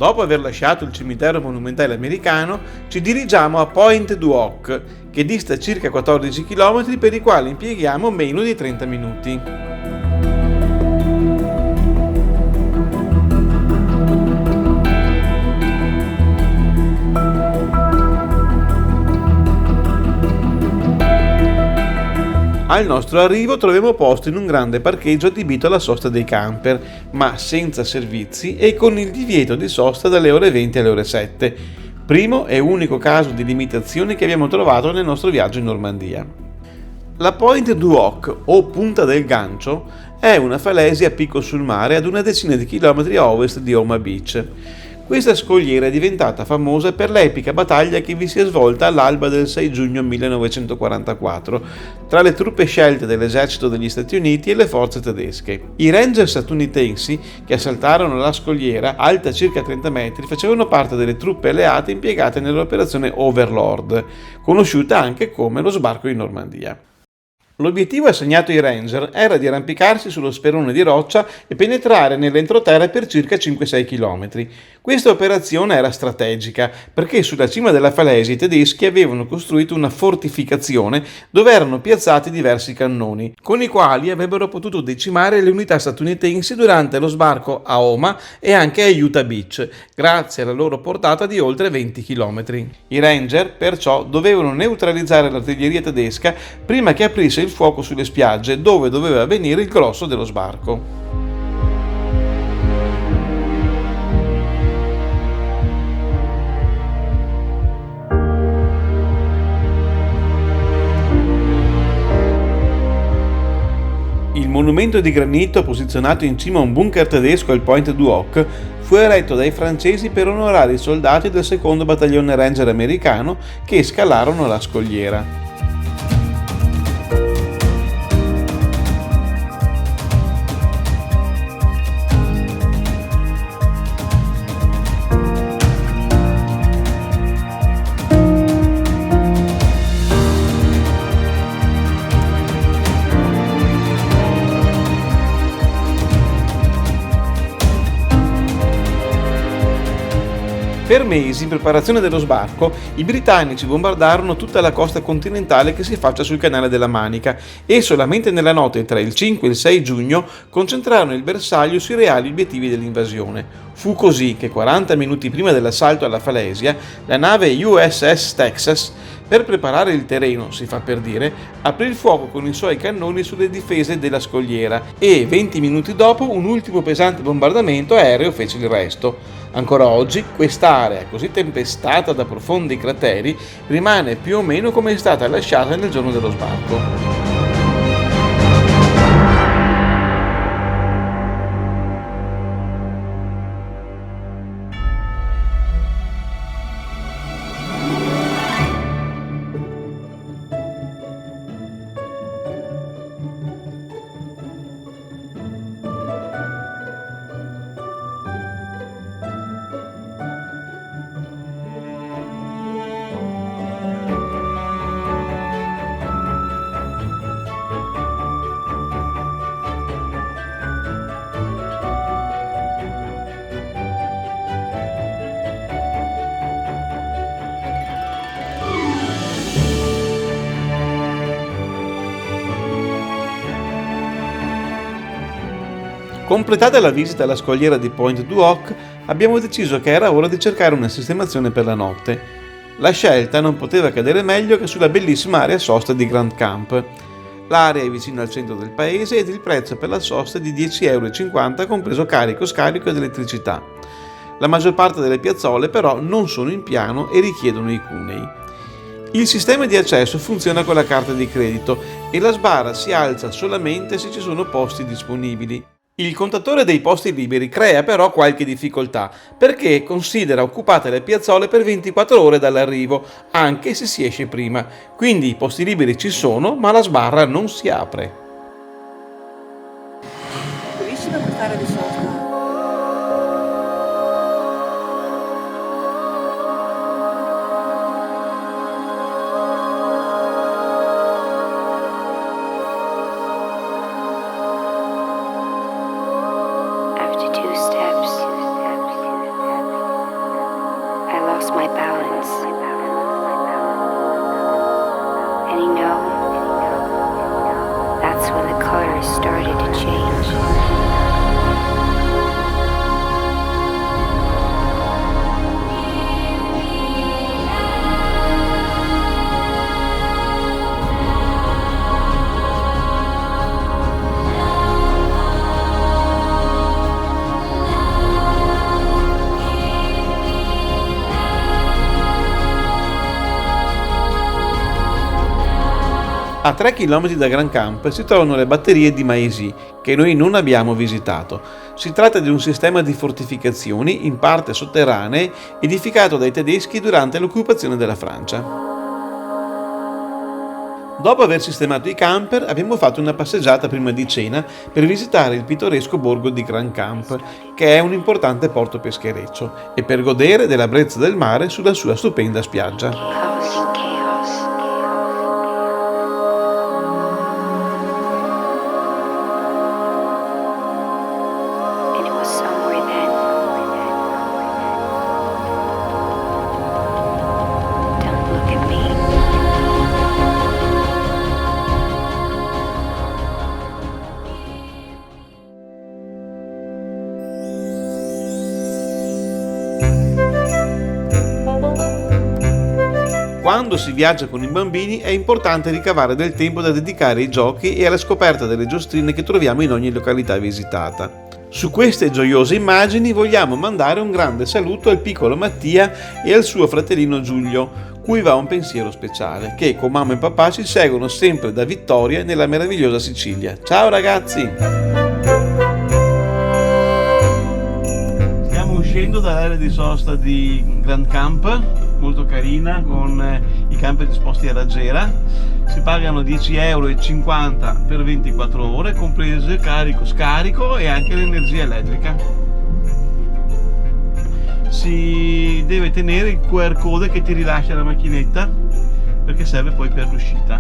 Dopo aver lasciato il cimitero monumentale americano, ci dirigiamo a Pointe du Hoc, che dista circa 14 km per i quali impieghiamo meno di 30 minuti. Al nostro arrivo troviamo posto in un grande parcheggio adibito alla sosta dei camper, ma senza servizi e con il divieto di sosta dalle ore 20 alle ore 7. Primo e unico caso di limitazione che abbiamo trovato nel nostro viaggio in Normandia. La Pointe du Hoc, o Punta del Gancio, è una falesia a picco sul mare ad una decina di chilometri a ovest di Omaha Beach. Questa scogliera è diventata famosa per l'epica battaglia che vi si è svolta all'alba del 6 giugno 1944 tra le truppe scelte dell'esercito degli Stati Uniti e le forze tedesche. I Ranger statunitensi che assaltarono la scogliera, alta circa 30 metri, facevano parte delle truppe alleate impiegate nell'operazione Overlord, conosciuta anche come lo sbarco in Normandia. L'obiettivo assegnato ai Ranger era di arrampicarsi sullo sperone di roccia e penetrare nell'entroterra per circa 5-6 km. Questa operazione era strategica perché sulla cima della falesia i tedeschi avevano costruito una fortificazione dove erano piazzati diversi cannoni, con i quali avrebbero potuto decimare le unità statunitensi durante lo sbarco a Omaha e anche a Utah Beach, grazie alla loro portata di oltre 20 km. I Ranger, perciò, dovevano neutralizzare l'artiglieria tedesca prima che aprisse il fuoco sulle spiagge dove doveva avvenire il grosso dello sbarco. Il monumento di granito posizionato in cima a un bunker tedesco al Pointe du Hoc fu eretto dai francesi per onorare i soldati del secondo battaglione Ranger americano che scalarono la scogliera. Per mesi, in preparazione dello sbarco, i britannici bombardarono tutta la costa continentale che si affaccia sul canale della Manica e solamente nella notte tra il 5 e il 6 giugno concentrarono il bersaglio sui reali obiettivi dell'invasione. Fu così che 40 minuti prima dell'assalto alla Falesia, la nave USS Texas, per preparare il terreno, si fa per dire, aprì il fuoco con i suoi cannoni sulle difese della scogliera e 20 minuti dopo un ultimo pesante bombardamento aereo fece il resto. Ancora oggi quest'area, così tempestata da profondi crateri, rimane più o meno come è stata lasciata nel giorno dello sbarco. Completata la visita alla scogliera di Pointe du Hoc, abbiamo deciso che era ora di cercare una sistemazione per la notte. La scelta non poteva cadere meglio che sulla bellissima area sosta di Grand Camp. L'area è vicino al centro del paese ed il prezzo per la sosta è di 10,50 € compreso carico, scarico ed elettricità. La maggior parte delle piazzole però non sono in piano e richiedono i cunei. Il sistema di accesso funziona con la carta di credito e la sbarra si alza solamente se ci sono posti disponibili. Il contatore dei posti liberi crea però qualche difficoltà perché considera occupate le piazzole per 24 ore dall'arrivo, anche se si esce prima. Quindi i posti liberi ci sono, ma la sbarra non si apre. Bellissima quest'area di sosta. After 2 steps, A 3 km da Grand Camp si trovano le batterie di Maisy, che noi non abbiamo visitato. Si tratta di un sistema di fortificazioni, in parte sotterranee, edificato dai tedeschi durante l'occupazione della Francia. Dopo aver sistemato i camper, abbiamo fatto una passeggiata prima di cena per visitare il pittoresco borgo di Grand Camp, che è un importante porto peschereccio, e per godere della brezza del mare sulla sua stupenda spiaggia. Quando si viaggia con i bambini è importante ricavare del tempo da dedicare ai giochi e alla scoperta delle giostrine che troviamo in ogni località visitata. Su queste gioiose immagini vogliamo mandare un grande saluto al piccolo Mattia e al suo fratellino Giulio, cui va un pensiero speciale, che con mamma e papà ci seguono sempre da Vittoria nella meravigliosa Sicilia. Ciao ragazzi! Stiamo uscendo dall'area di sosta di Grand Camp, molto carina, con i camper disposti a raggiera. Si pagano 10,50 € per 24 ore, comprese carico, scarico e anche l'energia elettrica. Si deve tenere il QR code che ti rilascia la macchinetta, perché serve poi per l'uscita.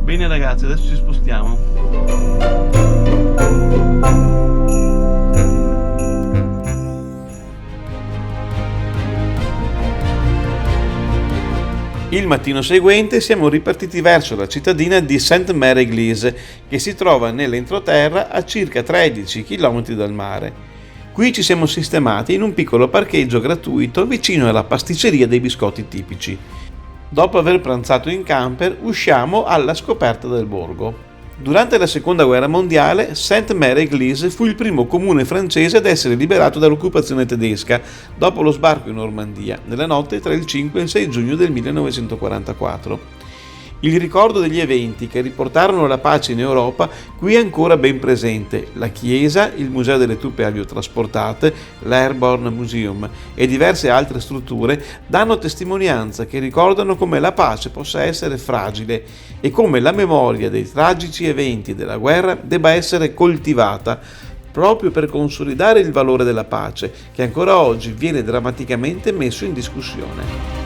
Bene ragazzi, adesso ci spostiamo. Il mattino seguente siamo ripartiti verso la cittadina di Sainte-Mère-Église, che si trova nell'entroterra a circa 13 km dal mare. Qui ci siamo sistemati in un piccolo parcheggio gratuito vicino alla pasticceria dei biscotti tipici. Dopo aver pranzato in camper, usciamo alla scoperta del borgo. Durante la Seconda Guerra Mondiale, Sainte-Mère-Église fu il primo comune francese ad essere liberato dall'occupazione tedesca, dopo lo sbarco in Normandia, nella notte tra il 5 e il 6 giugno del 1944. Il ricordo degli eventi che riportarono la pace in Europa qui è ancora ben presente. La chiesa, il museo delle truppe aviotrasportate, l'Airborne Museum e diverse altre strutture danno testimonianza che ricordano come la pace possa essere fragile e come la memoria dei tragici eventi della guerra debba essere coltivata proprio per consolidare il valore della pace, che ancora oggi viene drammaticamente messo in discussione.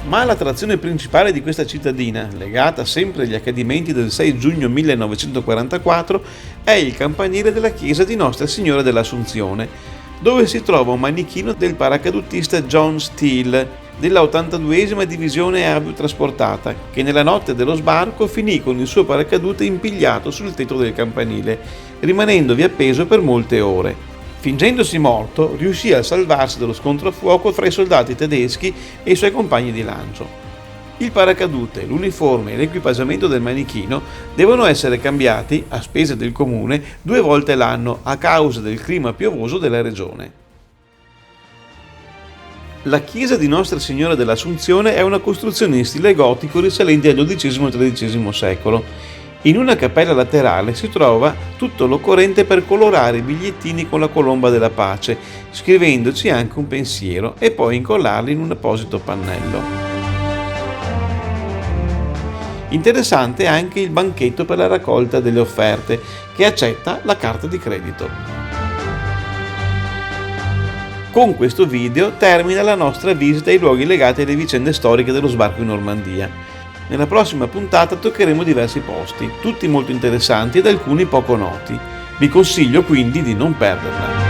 Ma l'attrazione principale di questa cittadina, legata sempre agli accadimenti del 6 giugno 1944, è il campanile della chiesa di Nostra Signora dell'Assunzione, dove si trova un manichino del paracadutista John Steele della 82esima divisione aviotrasportata, che nella notte dello sbarco finì con il suo paracadute impigliato sul tetto del campanile, rimanendovi appeso per molte ore. Fingendosi morto, riuscì a salvarsi dallo scontro a fuoco fra i soldati tedeschi e i suoi compagni di lancio. Il paracadute, l'uniforme e l'equipaggiamento del manichino devono essere cambiati, a spese del comune, 2 volte l'anno a causa del clima piovoso della regione. La chiesa di Nostra Signora dell'Assunzione è una costruzione in stile gotico risalente al XII e XIII secolo. In una cappella laterale si trova tutto l'occorrente per colorare i bigliettini con la colomba della pace, scrivendoci anche un pensiero e poi incollarli in un apposito pannello. Interessante è anche il banchetto per la raccolta delle offerte, che accetta la carta di credito. Con questo video termina la nostra visita ai luoghi legati alle vicende storiche dello sbarco in Normandia. Nella prossima puntata toccheremo diversi posti, tutti molto interessanti ed alcuni poco noti. Vi consiglio quindi di non perderla.